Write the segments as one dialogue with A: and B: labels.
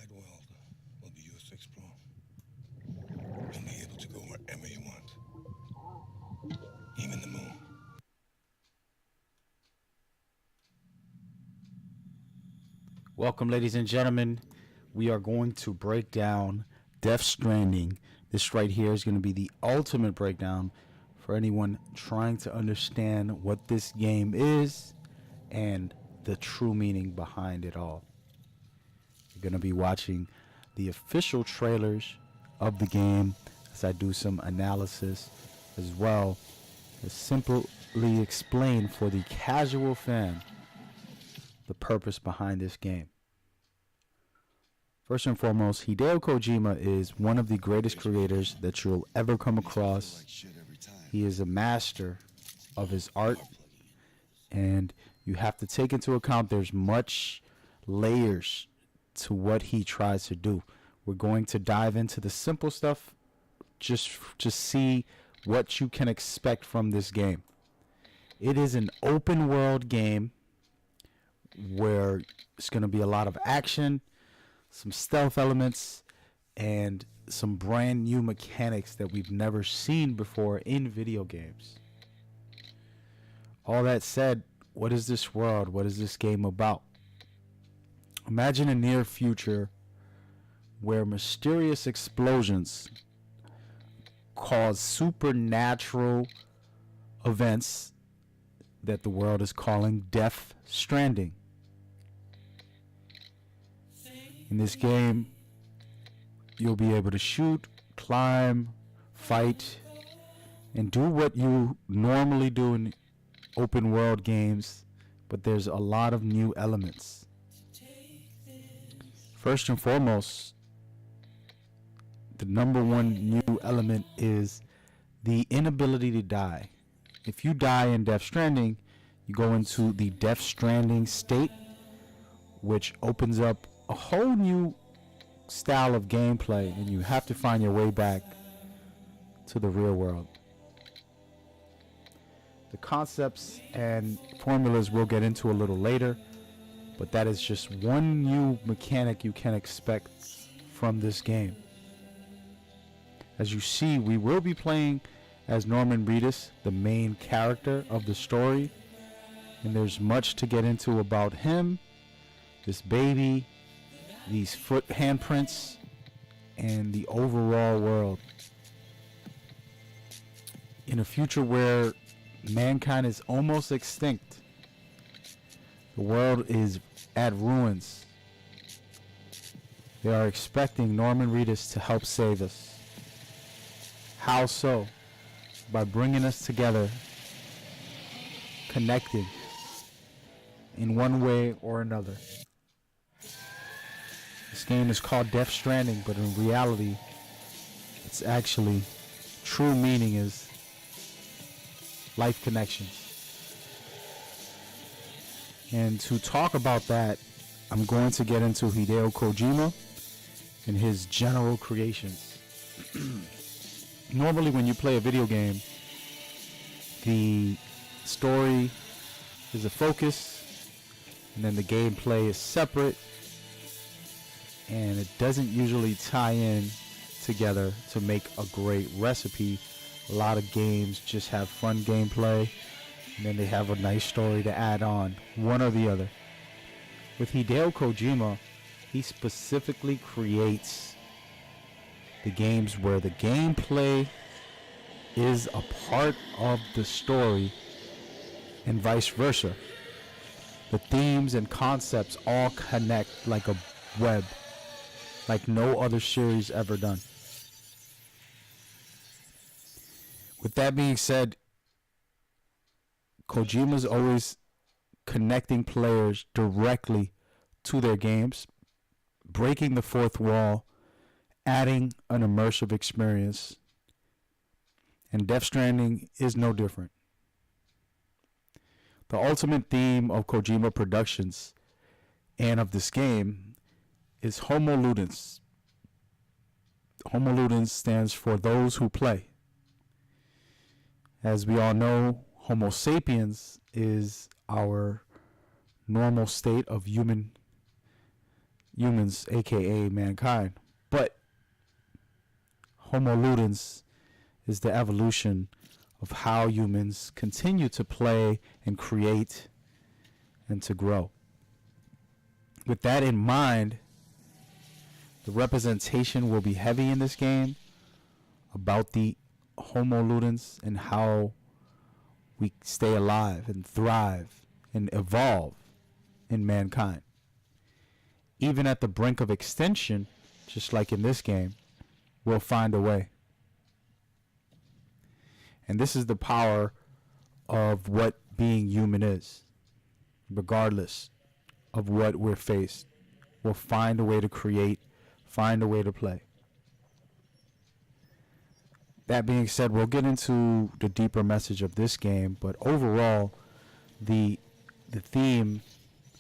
A: wide world will be yours to explore. You'll be able to go wherever you want, even the moon.
B: Welcome, ladies and gentlemen. We are going to break down Death Stranding. This right here is going to be the ultimate breakdown for anyone trying to understand what this game is and the true meaning behind it all. You're going to be watching the official trailers of the game as I do some analysis as well as simply explain for the casual fan the purpose behind this game. First and foremost, Hideo Kojima is one of the greatest creators that you'll ever come across. He is a master of his art, and you have to take into account there's much layers to what he tries to do. We're going to dive into the simple stuff, just see what you can expect from this game. It is an open world game where it's going to be a lot of action, some stealth elements, and some brand new mechanics that we've never seen before in video games. All that said, what is this world? What is this game about? Imagine a near future where mysterious explosions cause supernatural events that the world is calling Death Stranding. In this game, you'll be able to shoot, climb, fight, and do what you normally do in open world games, but there's a lot of new elements. First and foremost, the number one new element is the inability to die. If you die in Death Stranding, you go into the Death Stranding state, which opens up a whole new style of gameplay, and you have to find your way back to the real world. The concepts and formulas we'll get into a little later, but that is just one new mechanic you can expect from this game. As you see, we will be playing as Norman Reedus, the main character of the story, and there's much to get into about him, this baby, these foot handprints, and the overall world. In a future where mankind is almost extinct, the world is at ruins, they are expecting Norman Reedus to help save us. How so? By bringing us together, connecting in one way or another. This game is called Death Stranding, but in reality, it's actually, true meaning is life connections. And to talk about that, I'm going to get into Hideo Kojima and his general creations. Normally when you play a video game, the story is a focus, and then the gameplay is separate, and it doesn't usually tie in together to make a great recipe. A lot of games just have fun gameplay, and then they have a nice story to add on, one or the other. With Hideo Kojima, he specifically creates the games where the gameplay is a part of the story and vice versa. The themes and concepts all connect like a web, like no other series ever done. With that being said, Kojima's always connecting players directly to their games, breaking the fourth wall, adding an immersive experience, and Death Stranding is no different. The ultimate theme of Kojima Productions and of this game is Homo Ludens. Homo Ludens stands for those who play. As we all know, Homo sapiens is our normal state of human humans, aka mankind. But Homo ludens is the evolution of how humans continue to play and create and to grow. With that in mind, the representation will be heavy in this game about the Homo ludens and how we stay alive and thrive and evolve in mankind. Even at the brink of extinction, just like in this game, we'll find a way. And this is the power of what being human is. Regardless of what we're faced, we'll find a way to create, find a way to play. That being said, we'll get into the deeper message of this game, but overall, the theme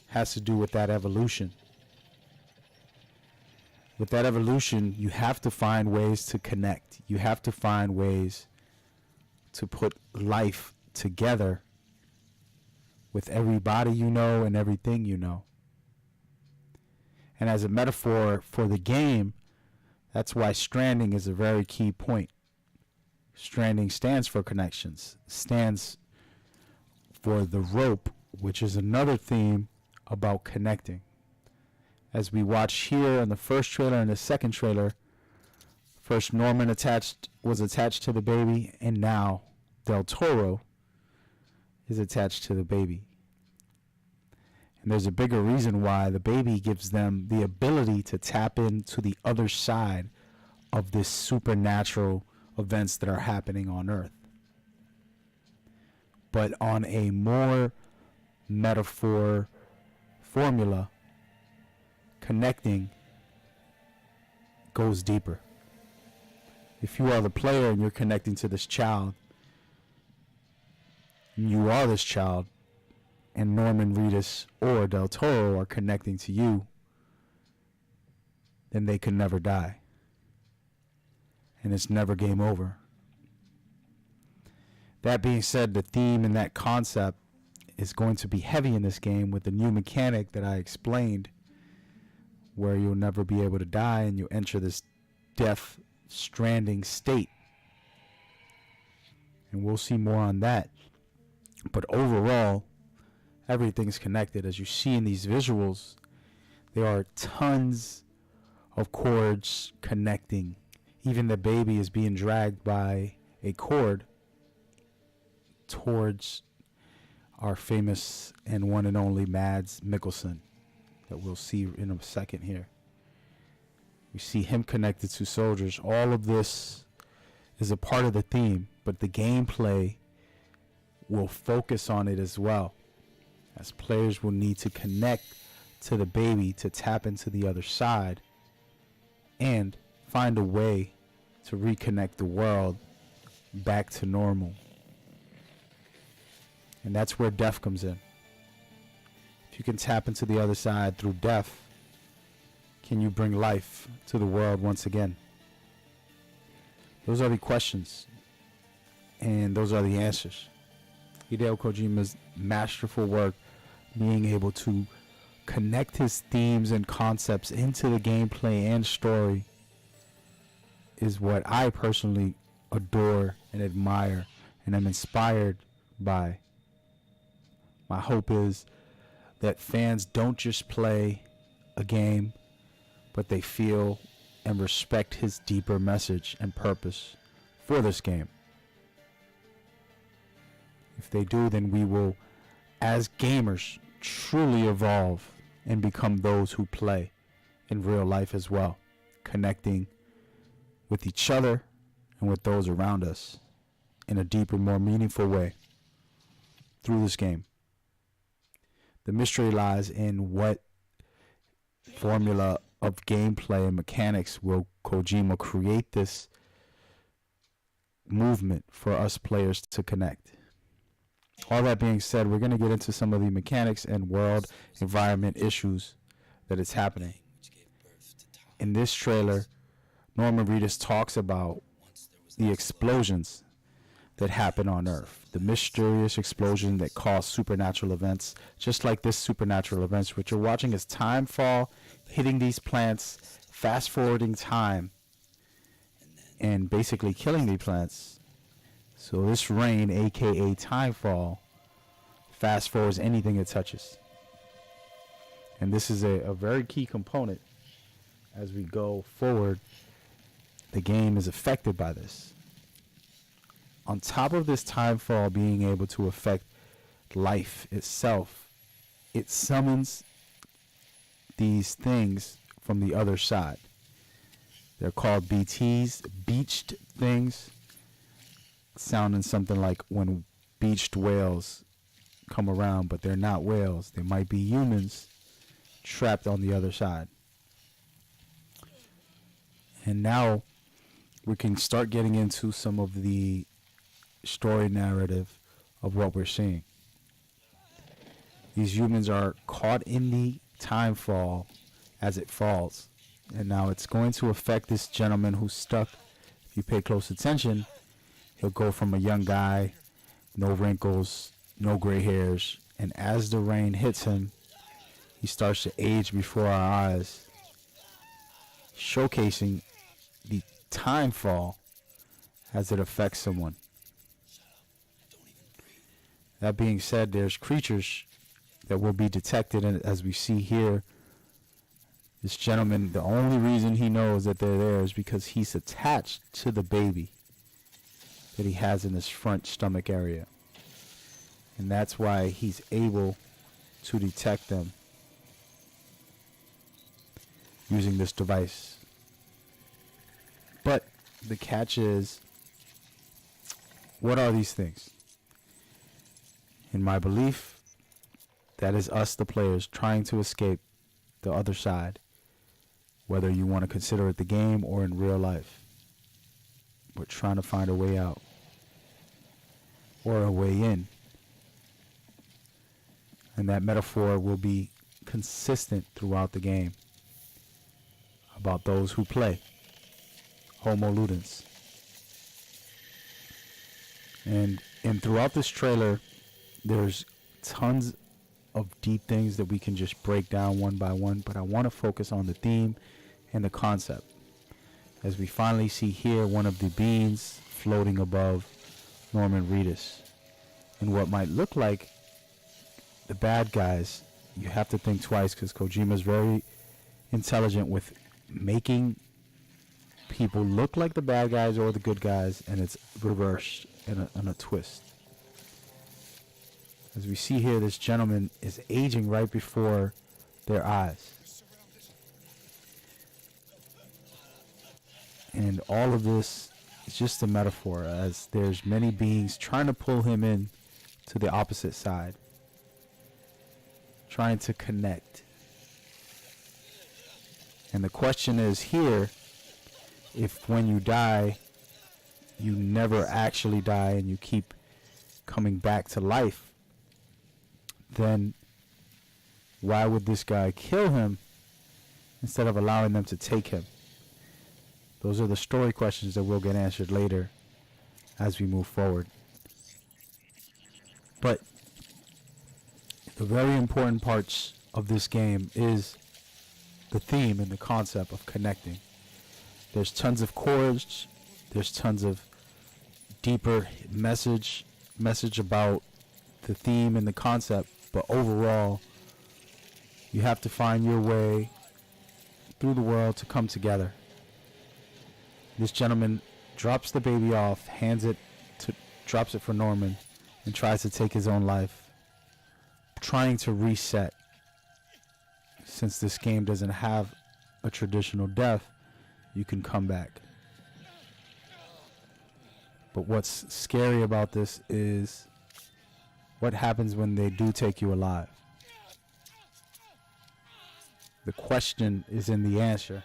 B: has to do with that evolution. With that evolution, you have to find ways to connect. You have to find ways to put life together with everybody you know and everything you know. And as a metaphor for the game, that's why stranding is a very key point. Stranding stands for connections, stands for the rope, which is another theme about connecting. As we watch here in the first trailer and the second trailer, first Norman was attached to the baby, and now Del Toro is attached to the baby. And there's a bigger reason why the baby gives them the ability to tap into the other side of this supernatural events that are happening on Earth. But on a more metaphor formula, connecting goes deeper. If you are the player and you're connecting to this child, and you are this child, and Norman Reedus or Del Toro are connecting to you, then they can never die. And it's never game over. That being said, the theme and that concept is going to be heavy in this game with the new mechanic that I explained, where you'll never be able to die and you enter this Death Stranding state. And we'll see more on that. But overall, everything's connected. As you see in these visuals, there are tons of cords connecting. Even the baby is being dragged by a cord towards our famous and one and only Mads Mikkelsen that we'll see in a second here. We see him connected to soldiers. All of this is a part of the theme, but the gameplay will focus on it as well, as players will need to connect to the baby to tap into the other side and find a way to reconnect the world back to normal. And that's where death comes in. If you can tap into the other side through death, can you bring life to the world once again? Those are the questions, and those are the answers. Hideo Kojima's masterful work, being able to connect his themes and concepts into the gameplay and story, is what I personally adore and admire and am inspired by. My hope is that fans don't just play a game, but they feel and respect his deeper message and purpose for this game. If they do, then we will, as gamers, truly evolve and become those who play in real life as well, connecting with each other and with those around us in a deeper, more meaningful way through this game. The mystery lies in what formula of gameplay and mechanics will Kojima create this movement for us players to connect. All that being said, we're going to get into some of the mechanics and world environment issues that is happening. In this trailer, Norman Reedus talks about the explosions that happen on Earth. The mysterious explosion that caused supernatural events, just like this supernatural events, which you're watching as time fall, hitting these plants, fast forwarding time, and basically killing these plants. So this rain, aka timefall, fast forwards anything it touches. And this is a very key component as we go forward. The game is affected by this. On top of this timefall being able to affect life itself, it summons these things from the other side. They're called BTs, beached things, sounding something like when beached whales come around, but they're not whales. They might be humans trapped on the other side. And now we can start getting into some of the story narrative of what we're seeing. These humans are caught in the time fall as it falls. And now it's going to affect this gentleman who's stuck. If you pay close attention, he'll go from a young guy, no wrinkles, no gray hairs, and as the rain hits him, he starts to age before our eyes, showcasing the time fall as it affects someone. That being said, there's creatures that will be detected, and as we see here, this gentleman, the only reason he knows that they're there is because he's attached to the baby that he has in his front stomach area. And that's why he's able to detect them using this device. But the catch is, what are these things? In my belief, that is us, the players, trying to escape the other side, whether you want to consider it the game or in real life. We're trying to find a way out or a way in. And that metaphor will be consistent throughout the game about those who play, Homo Ludens. And throughout this trailer, there's tons of deep things that we can just break down one by one, but I want to focus on the theme and the concept. As we finally see here one of the beings floating above Norman Reedus. And what might look like the bad guys, you have to think twice because Kojima's very intelligent with making people look like the bad guys or the good guys, and it's reversed in a twist. As we see here, this gentleman is aging right before their eyes. And all of this is just a metaphor, as there's many beings trying to pull him in to the opposite side, trying to connect. And the question is here, if when you die, you never actually die and you keep coming back to life, then why would this guy kill him instead of allowing them to take him? Those are the story questions that will get answered later as we move forward. But the very important parts of this game is the theme and the concept of connecting. There's tons of chords, there's tons of deeper message about the theme and the concept, but overall, you have to find your way through the world to come together. This gentleman drops the baby off, drops it for Norman, and tries to take his own life, trying to reset. Since this game doesn't have a traditional death, you can come back. But what's scary about this is what happens when they do take you alive. The question is in the answer.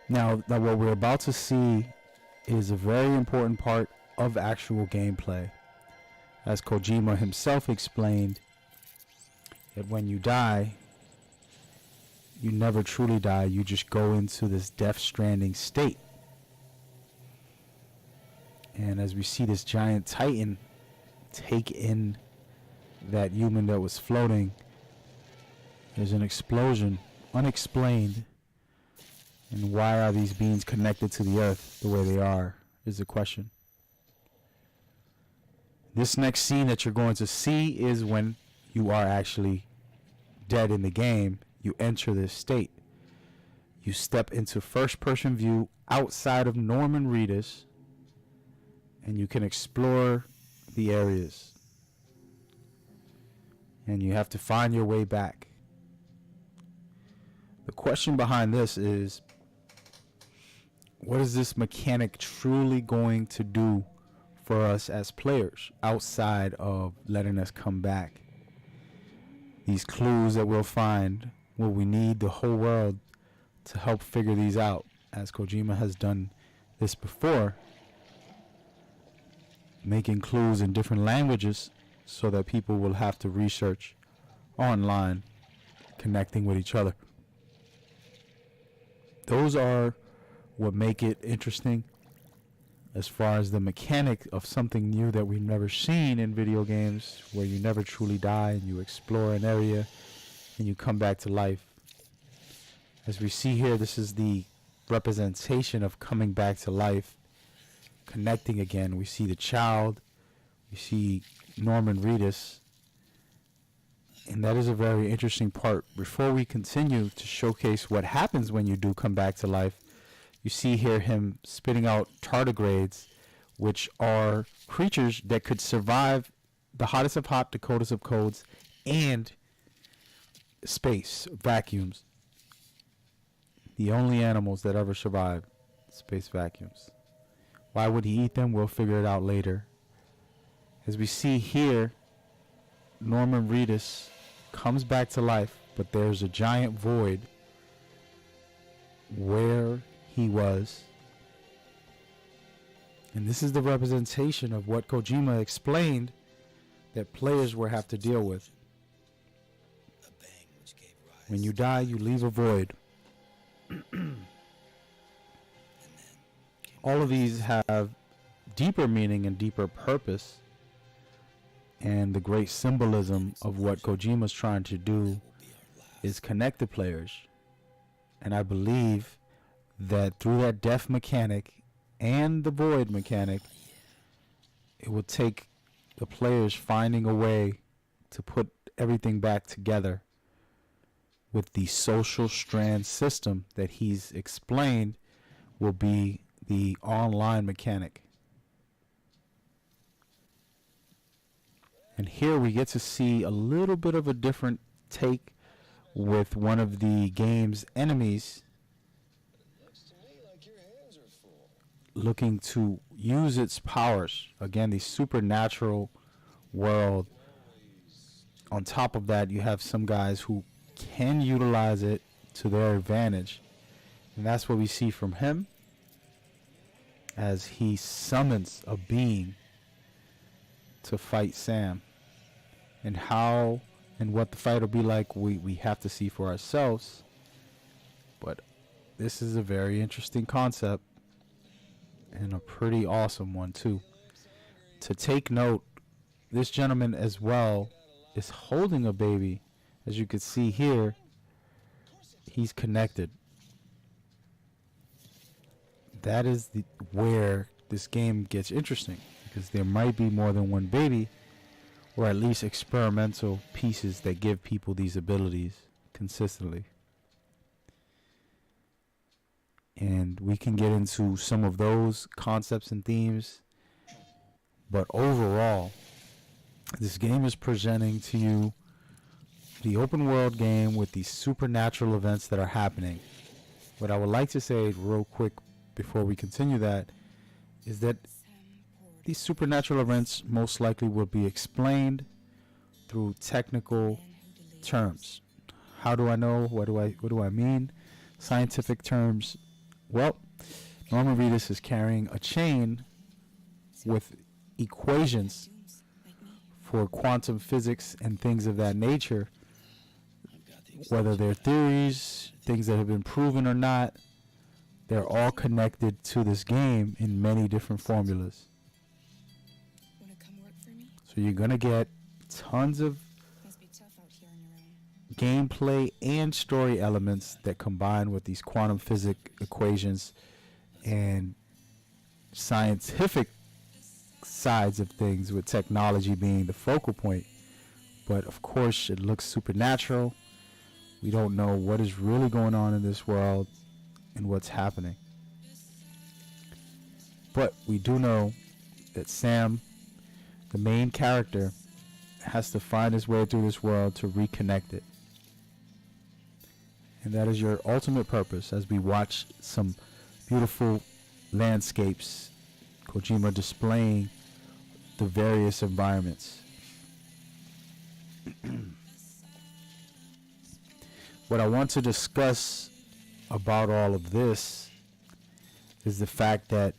B: Now what we're about to see is a very important part of actual gameplay. As Kojima himself explained, that when you die, you never truly die, you just go into this Death Stranding state. And as we see this giant titan take in that human that was floating, there's an explosion, unexplained. And why are these beings connected to the earth the way they are, is the question. This next scene that you're going to see is when you are actually dead in the game. You enter this state. You step into first-person view outside of Norman Reedus, and you can explore the areas. And you have to find your way back. The question behind this is, what is this mechanic truly going to do for us as players outside of letting us come back? These clues that we'll find, will we need the whole world to help figure these out, as Kojima has done this before, making clues in different languages so that people will have to research online, connecting with each other. Those are what make it interesting as far as the mechanic of something new that we've never seen in video games, where you never truly die and you explore an area and you come back to life. As we see here, this is the representation of coming back to life, connecting again. We see the child, we see Norman Reedus, and that is a very interesting part. Before we continue to showcase what happens when you do come back to life, you see here him spitting out tardigrades, which are creatures that could survive the hottest of hot, the coldest of colds, and space vacuums. The only animals that ever survived space vacuums. Why would he eat them? We'll figure it out later. As we see here, Norman Reedus comes back to life, but there's a giant void where he was. And this is the representation of what Kojima explained that players will have to deal with. When you die, you leave a void. All of these have deeper meaning and deeper purpose, and the great symbolism of what Kojima's trying to do is connect the players. And I believe that through that death mechanic and the void mechanic, it will take the players finding a way to put everything back together with the social strand system that he's explained will be the online mechanic. And here we get to see a little bit of a different take with one of the game's enemies looking to use its powers. Again, the supernatural world. On top of that, you have some guys who can utilize it to their advantage. And that's what we see from him as he summons a being to fight Sam. And how and what the fight will be like, we have to see for ourselves. But this is a very interesting concept, and a pretty awesome one too. To take note, this gentleman as well is holding a baby. As you can see here, he's connected. That is where this game gets interesting, because there might be more than one baby, or at least experimental pieces that give people these abilities consistently. And we can get into some of those concepts and themes, but overall, this game is presenting to you the open world game with these supernatural events that are happening. What I would like to say real quick before we continue that is that these supernatural events most likely will be explained through technical terms. How do I know? What do I mean? Scientific terms. Well, Norman Reedus is carrying a chain with equations for quantum physics and things of that nature. Whether they're theories, things that have been proven or not, they're all connected to this game in many different formulas. So you're going to get tons of
C: Must be tough out here on your own.
B: gameplay and story elements that combine with these quantum physics equations and scientific sides of things, with technology being the focal point. But of course, it looks supernatural. We don't know what is really going on in this world and what's happening. But we do know that Sam, the main character, has to find his way through this world to reconnect it. And that is your ultimate purpose as we watch some beautiful landscapes, Kojima displaying the various environments. What I want to discuss about all of this is the fact that,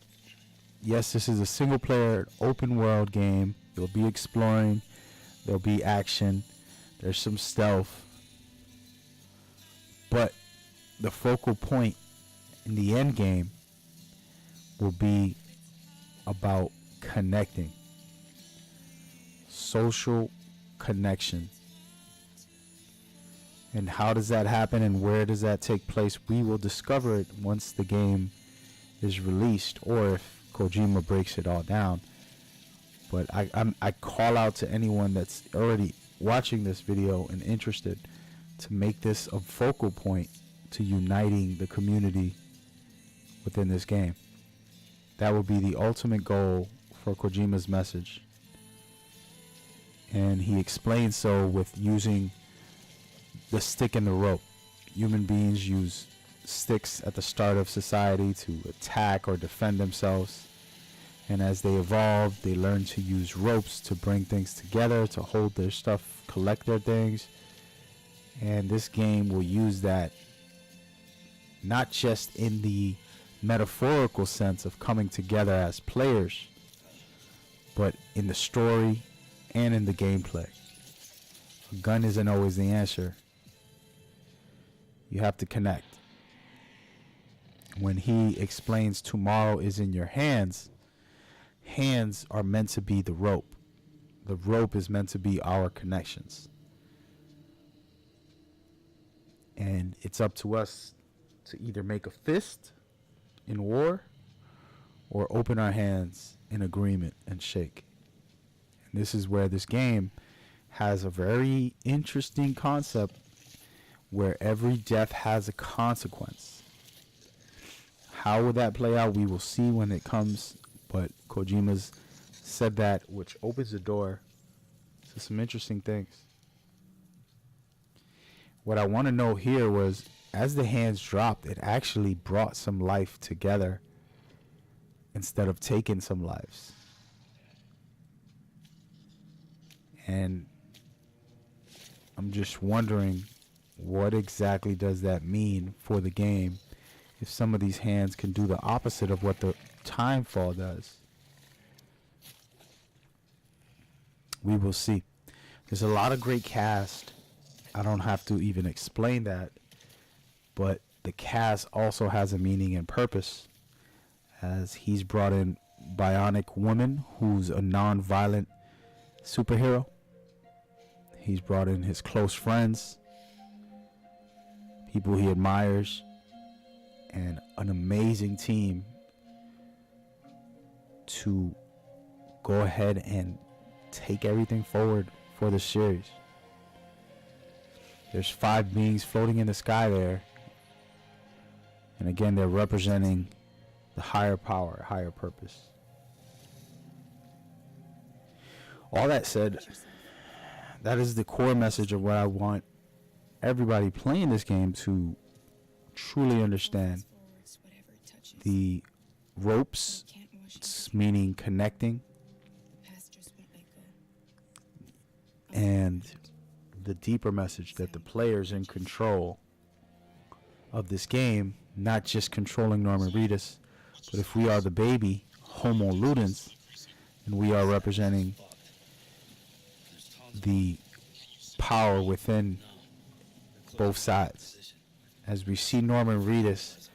B: yes, this is a single player open world game. You'll be exploring, there'll be action, there's some stealth, but the focal point in the end game will be about connecting, social connection. And how does that happen and where does that take place? We will discover it once the game is released, or if Kojima breaks it all down. But I call out to anyone that's already watching this video and interested to make this a focal point to uniting the community within this game. That will be the ultimate goal for Kojima's message. And he explains so with using the stick and the rope. Human beings use sticks at the start of society to attack or defend themselves. And as they evolve, they learn to use ropes to bring things together, to hold their stuff, collect their things. And this game will use that not just in the metaphorical sense of coming together as players, but in the story and in the gameplay. A gun isn't always the answer. You have to connect. When he explains tomorrow is in your hands, hands are meant to be the rope. The rope is meant to be our connections. And it's up to us to either make a fist in war or open our hands in agreement and shake. And this is where this game has a very interesting concept where every death has a consequence. How will that play out? We will see when it comes, but Kojima's said that, which opens the door to some interesting things. What I want to know here was, as the hands dropped, it actually brought some life together instead of taking some lives. And I'm just wondering, what exactly does that mean for the game if some of these hands can do the opposite of what the timefall does? We will see. There's a lot of great cast. I don't have to even explain that, but the cast also has a meaning and purpose, as he's brought in Bionic Woman, who's a non-violent superhero. He's brought in his close friends, people he admires, and an amazing team to go ahead and take everything forward for the series. There's 5 beings floating in the sky there. And again, they're representing the higher power, higher purpose. All that said, that is the core message of what I want everybody playing this game to truly understand. The ropes, meaning connecting, and the deeper message that the player's in control of this game, not just controlling Norman Reedus, but if we are the baby, Homo Ludens, and we are representing the power within both sides. As we see Norman Reedus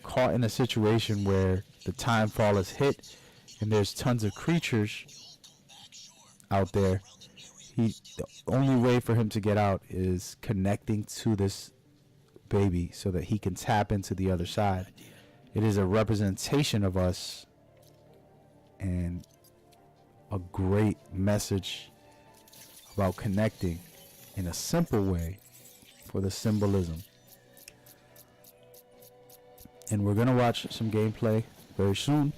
B: caught in a situation where the timefall is hit and there's tons of creatures out there. The only way for him to get out is connecting to this baby so that he can tap into the other side. It is a representation of us and a great message about connecting in a simple way for the symbolism. And we're gonna watch some gameplay very soon.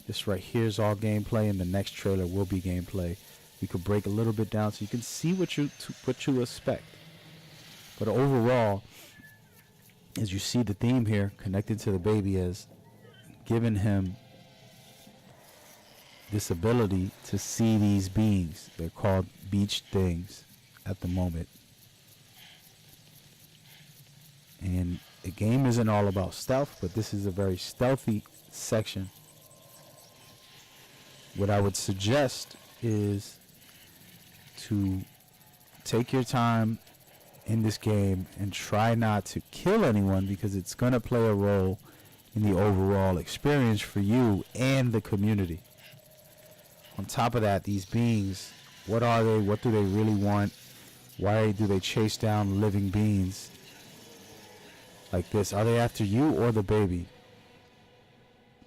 B: This right here is all gameplay, and the next trailer will be gameplay. We could break a little bit down so you can see what you expect. But overall, as you see the theme here, connected to the baby, has given him this ability to see these beings. They're called beach things at the moment. And the game isn't all about stealth, but this is a very stealthy section. What I would suggest is to take your time in this game and try not to kill anyone, because it's going to play a role in the overall experience for you and the community. On top of that, these beings, what are they? What do they really want? Why do they chase down living beings like this? Are they after you or the baby?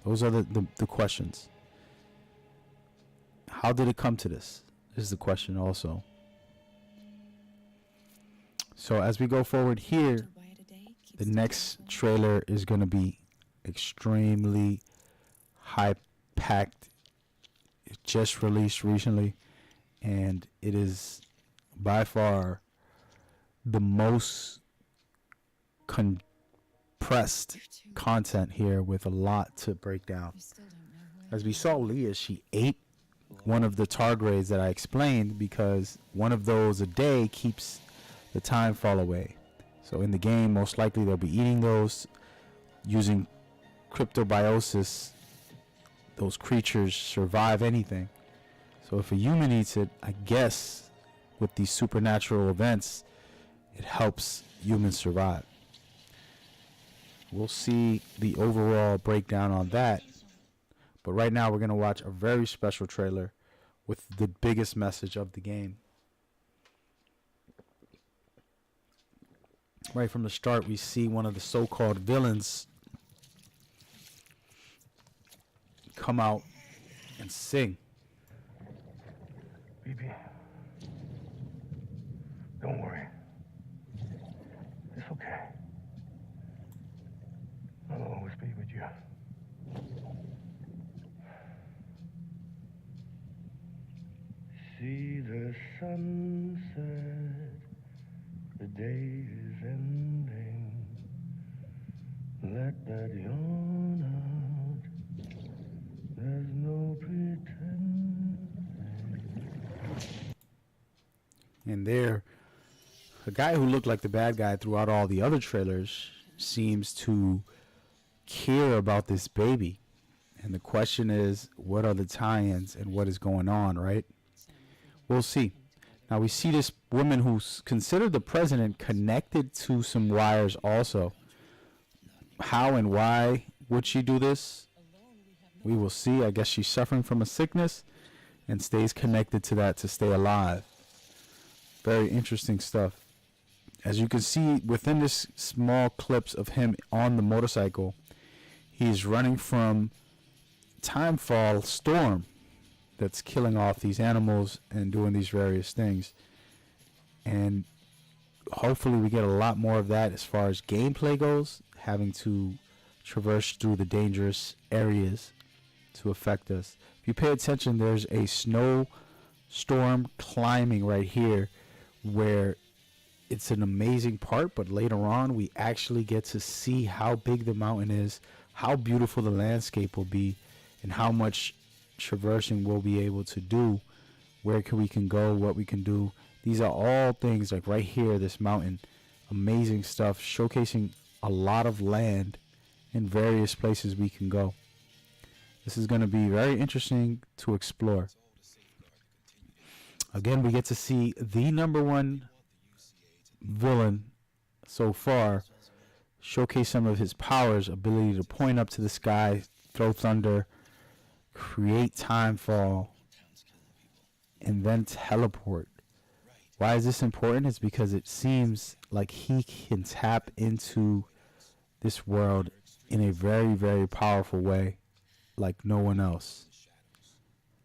B: Those are the questions. How did it come to this? Is the question also. So as we go forward here, the next trailer is going to be extremely high-packed. It just released recently, and it is by far the most compressed content here, with a lot to break down. As we saw Leah, she ate one of the tardigrades that I explained, because one of those a day keeps the time fall away. So in the game, most likely they'll be eating those, using cryptobiosis. Those creatures survive anything. So if a human eats it, I guess with these supernatural events, it helps humans survive. We'll see the overall breakdown on that. But right now we're going to watch a very special trailer with the biggest message of the game. Right from the start, we see one of the so-called villains come out and sing.
A: Baby, don't worry. It's okay. I'll always be with you. See the sunset, the day is ending. Let that yawn out. There's no pretending.
B: And there, a guy who looked like the bad guy throughout all the other trailers seems to care about this baby. And the question is, what are the tie-ins and what is going on, right? We'll see. Now we see this woman who's considered the president connected to some wires also. How and why would she do this? We will see. I guess she's suffering from a sickness and stays connected to that to stay alive. Very interesting stuff. As you can see within this small clips of him on the motorcycle, he's running from timefall storm that's killing off these animals and doing these various things. And hopefully we get a lot more of that as far as gameplay goes, having to traverse through the dangerous areas to affect us. If you pay attention, there's a snow storm climbing right here where it's an amazing part, but later on we actually get to see how big the mountain is, how beautiful the landscape will be, and how much traversing we'll be able to do, where we can go, what we can do. These are all things like right here, this mountain, amazing stuff, showcasing a lot of land in various places we can go. This is going to be very interesting to explore. Again, we get to see the #1 villain so far showcase some of his powers, ability to point up to the sky, throw thunder, create timefall, and then teleport. Why is this important? It's because it seems like he can tap into this world in a very, very powerful way like no one else.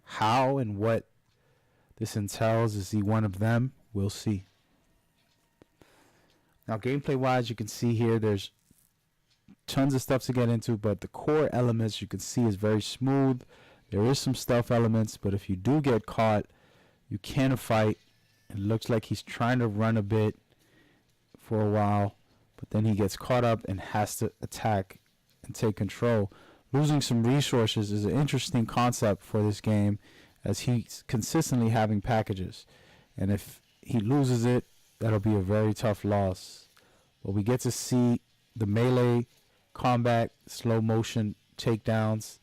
B: How and what this entails, is he one of them? We'll see. Now, gameplay-wise, you can see here there's tons of stuff to get into, but the core elements you can see is very smooth. There is some stealth elements, but if you do get caught, you can fight. It looks like he's trying to run a bit for a while, but then he gets caught up and has to attack and take control. Losing some resources is an interesting concept for this game, as he's consistently having packages, and if he loses it, that'll be a very tough loss. But we get to see the melee combat, slow motion takedowns,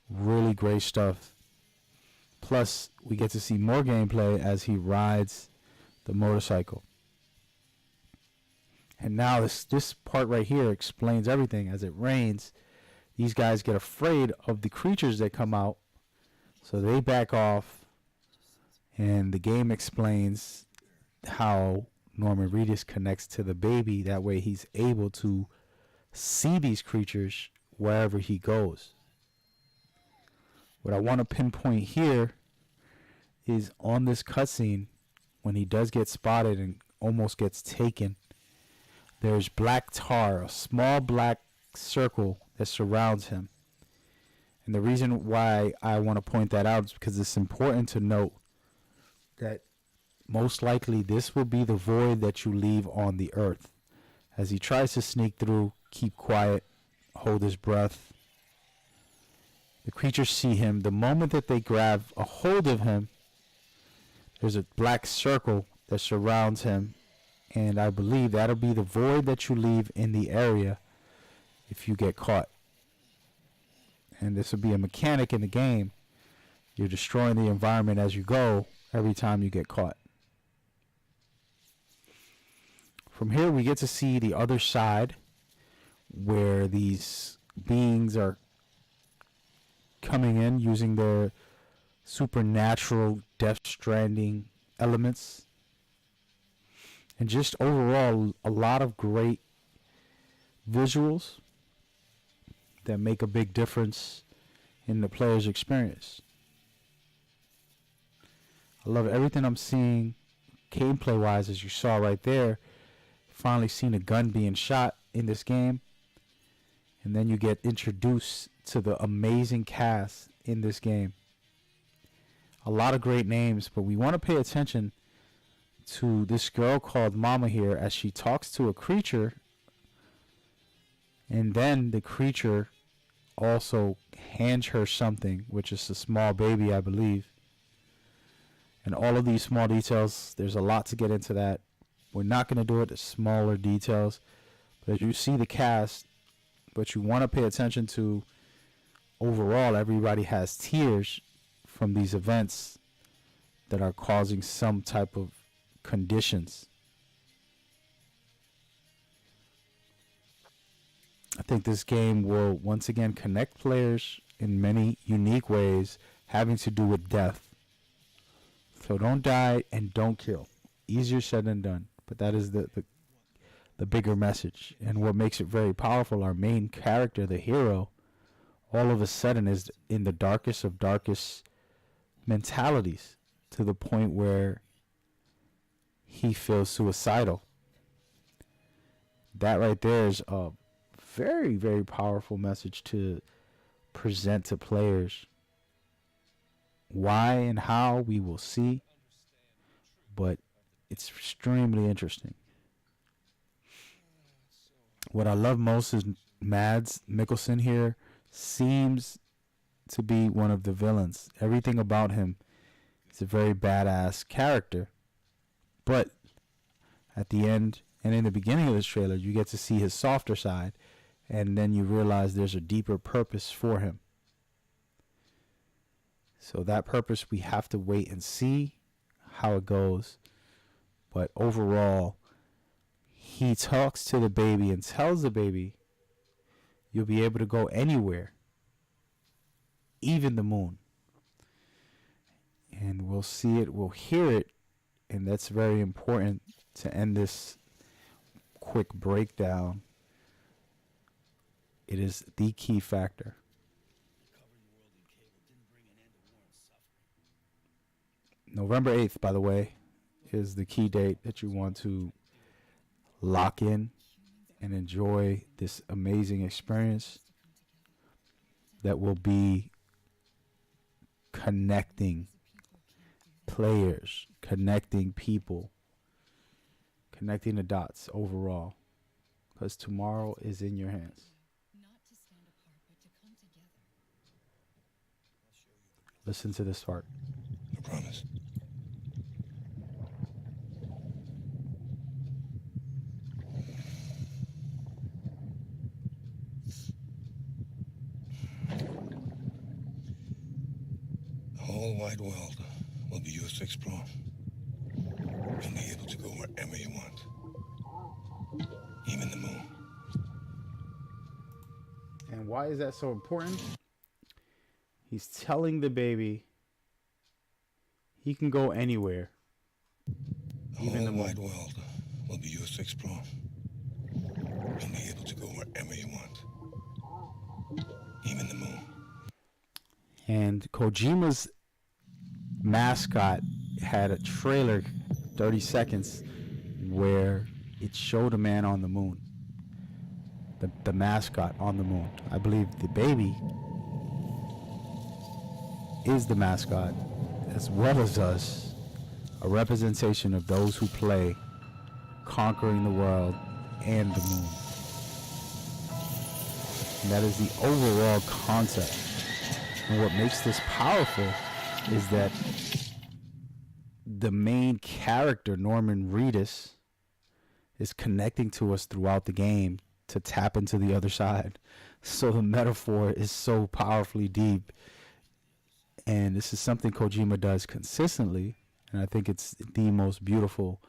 B: really great stuff. Plus, we get to see more gameplay as he rides the motorcycle. And now this part right here explains everything. As it rains, these guys get afraid of the creatures that come out, so they back off, and the game explains how Norman Reedus connects to the baby. That way he's able to see these creatures wherever he goes. What I want to pinpoint here is on this cutscene, when he does get spotted and almost gets taken, there's black tar, a small black circle that surrounds him. And the reason why I want to point that out is because it's important to note that most likely this will be the void that you leave on the earth. As he tries to sneak through, keep quiet, hold his breath. The creatures see him. The moment that they grab a hold of him, there's a black circle that surrounds him. And I believe that'll be the void that you leave in the area if you get caught. And this will be a mechanic in the game. You're destroying the environment as you go every time you get caught. From here we get to see the other side, where these beings are coming in using their supernatural Death Stranding elements. And just overall, a lot of great visuals that make a big difference in the player's experience. I love everything I'm seeing gameplay wise, as you saw right there. Finally seen a gun being shot in this game, and then you get introduced to the amazing cast in this game. A lot of great names, but we want to pay attention to this girl called Mama here as she talks to a creature, and then the creature also hands her something, which is a small baby, I believe. And all of these small details, there's a lot to get into that. We're not going to do it, the smaller details. But as you see the cast, what you want to pay attention to, overall, everybody has tears from these events that are causing some type of conditions. I think this game will once again connect players in many unique ways having to do with death. So don't die and don't kill. Easier said than done. But that is the bigger message. And what makes it very powerful, our main character, the hero, all of a sudden is in the darkest of darkest mentalities, to the point where he feels suicidal. That right there is a very, very powerful message to present to players. Why and how, we will see. But it's extremely interesting. What I love most is Mads Mikkelsen here seems to be one of the villains. Everything about him is a very badass character. But at the end and in the beginning of this trailer, you get to see his softer side, and then you realize there's a deeper purpose for him. So that purpose, we have to wait and see how it goes. But overall, he talks to the baby and tells the baby, you'll be able to go anywhere, even the moon. And we'll see it, we'll hear it, and that's very important to end this quick breakdown. It is the key factor. November 8th, by the way, is the key date that you want to lock in and enjoy this amazing experience that will be connecting players, connecting people, connecting the dots overall, because tomorrow is in your hands. Listen to this part.
A: I promise. The whole wide world will be yours to explore. You'll be able to go wherever you want. Even the moon.
B: And why is that so important? He's telling the baby he can go anywhere.
A: The
B: Even the
A: whole
B: moon.
A: wide world will be yours to explore. You'll be able to go wherever you want. Even the moon.
B: And Kojima's mascot had a trailer, 30 seconds, where it showed a man on the moon. The mascot on the moon. I believe the baby is the mascot, as well as us, a representation of those who play conquering the world and the moon. And that is the overall concept. And what makes this powerful is that the main character, Norman Reedus, is connecting to us throughout the game to tap into the other side. So the metaphor is so powerfully deep. And this is something Kojima does consistently. And I think it's the most beautiful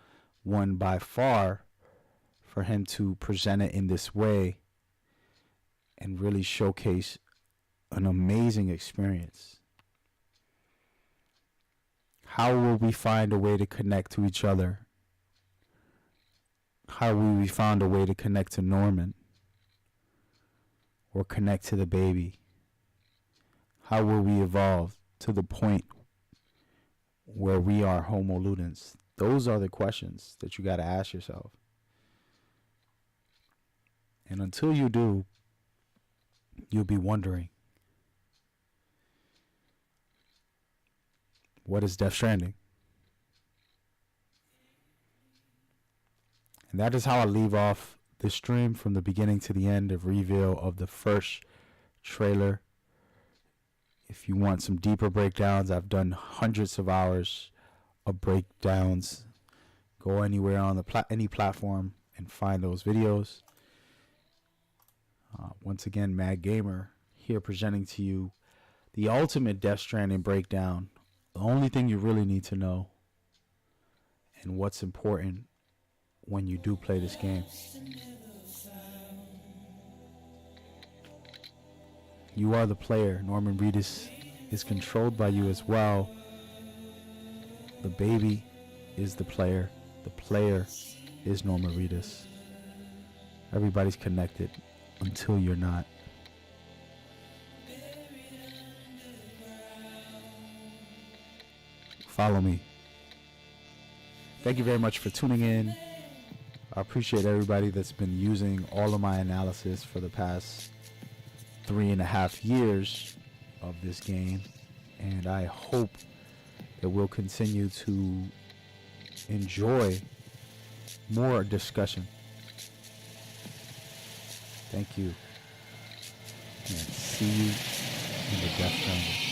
B: one by far for him to present it in this way and really showcase an amazing experience. How will we find a way to connect to each other? How will we find a way to connect to Norman? Or connect to the baby? How will we evolve to the point where we are Homo ludens? Those are the questions that you got to ask yourself. And until you do, you'll be wondering, what is Death Stranding? And that is how I leave off the stream from the beginning to the end of reveal of the first trailer. If you want some deeper breakdowns, I've done hundreds of hours of breakdowns. Go anywhere on the any platform and find those videos. Once again, Mad Gamer here presenting to you the ultimate Death Stranding breakdown. The only thing you really need to know and what's important when you do play this game. You are the player. Norman Reedus is controlled by you as well. The baby is the player. The player is Norman Reedus. Everybody's connected until you're not. Follow me. Thank you very much for tuning in. I appreciate everybody that's been using all of my analysis for the past 3.5 years of this game, and I hope that we'll continue to enjoy more discussion. Thank you, and see you in the Death Stranding.